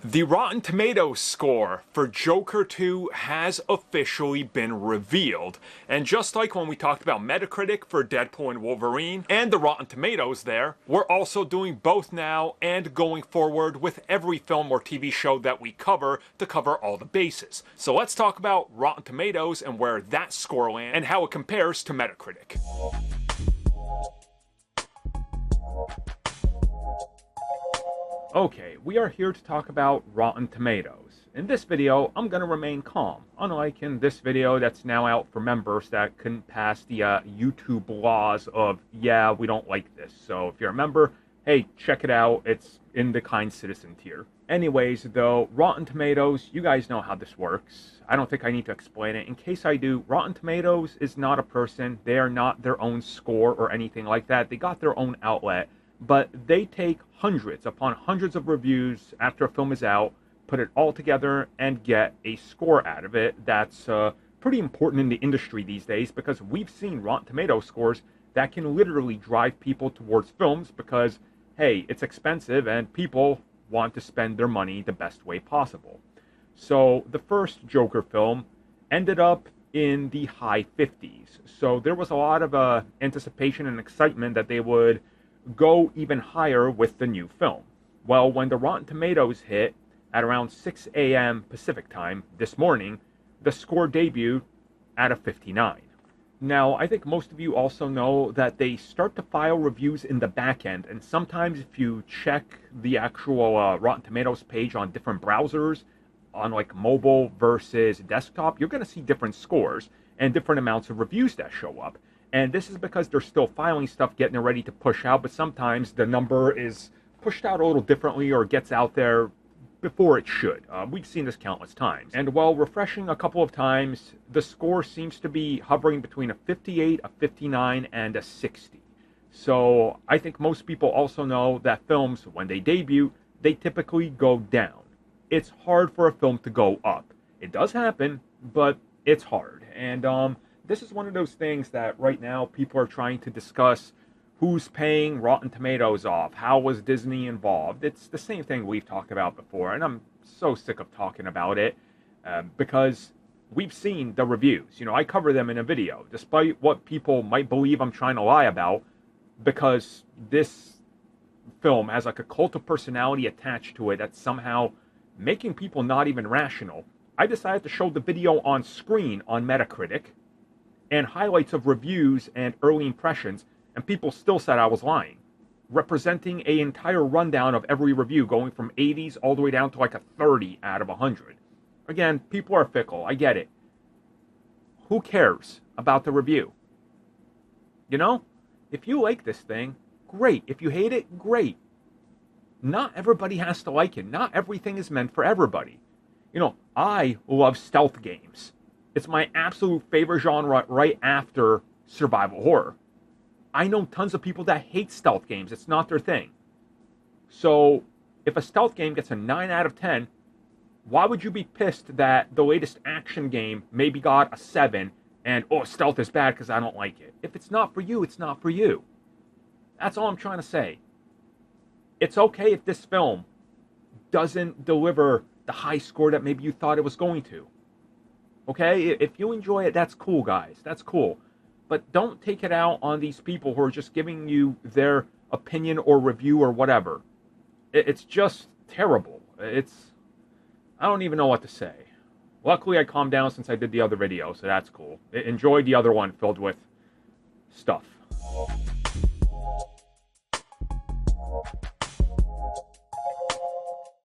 The Rotten Tomatoes score for Joker 2 has officially been revealed, and just like when we talked about Metacritic for Deadpool and Wolverine, and the Rotten Tomatoes there, we're also doing both now and going forward with every film or TV show that we cover to cover all the bases. So let's talk about Rotten Tomatoes and where that score lands and how it compares to Metacritic. Okay, we are here to talk about Rotten Tomatoes. In this video, I'm going to remain calm, unlike in this video that's now out for members that couldn't pass the YouTube laws of, yeah, we don't like this. So if you're a member, hey, check it out, it's in the kind citizen tier. Anyways, though, Rotten Tomatoes, you guys know how this works. I don't think I need to explain it. In case I do, Rotten Tomatoes is not a person. They are not their own score or anything like that. They got their own outlet. But they take hundreds upon hundreds of reviews after a film is out, put it all together, and get a score out of it. That's pretty important in the industry these days because we've seen Rotten Tomatoes scores that can literally drive people towards films because, hey, it's expensive and people want to spend their money the best way possible. So the first Joker film ended up in the high 50s. So there was a lot of anticipation and excitement that they would go even higher with the new film. Well, when the Rotten Tomatoes hit at around 6 a.m. Pacific time this morning, the score debuted at a 59. Now, I think most of you also know that they start to file reviews in the back end, and sometimes if you check the actual Rotten Tomatoes page on different browsers, on like mobile versus desktop, you're going to see different scores and different amounts of reviews that show up. And this is because they're still filing stuff, getting it ready to push out, but sometimes the number is pushed out a little differently or gets out there before it should. We've seen this countless times. And while refreshing a couple of times, the score seems to be hovering between a 58, a 59, and a 60. So I think most people also know that films, when they debut, they typically go down. It's hard for a film to go up. It does happen, but it's hard. And this is one of those things that right now people are trying to discuss who's paying Rotten Tomatoes off, how was Disney involved. It's the same thing we've talked about before, and I'm so sick of talking about it because we've seen the reviews. You know, I cover them in a video, despite what people might believe I'm trying to lie about, because this film has like a cult of personality attached to it that's somehow making people not even rational. I decided to show the video on screen on Metacritic and highlights of reviews and early impressions, and people still said I was lying, representing an entire rundown of every review, going from 80s all the way down to like a 30 out of 100. Again, people are fickle, I get it. Who cares about the review? You know, if you like this thing, great. If you hate it, great. Not everybody has to like it. Not everything is meant for everybody. You know, I love stealth games. It's my absolute favorite genre right after survival horror. I know tons of people that hate stealth games. It's not their thing. So if a stealth game gets a 9 out of 10, why would you be pissed that the latest action game maybe got a 7 and, oh, stealth is bad because I don't like it? If it's not for you, it's not for you. That's all I'm trying to say. It's okay if this film doesn't deliver the high score that maybe you thought it was going to. Okay, if you enjoy it, that's cool, guys. That's cool. But don't take it out on these people who are just giving you their opinion or review or whatever. It's just terrible. I don't even know what to say. Luckily, I calmed down since I did the other video, so that's cool. Enjoy the other one filled with stuff.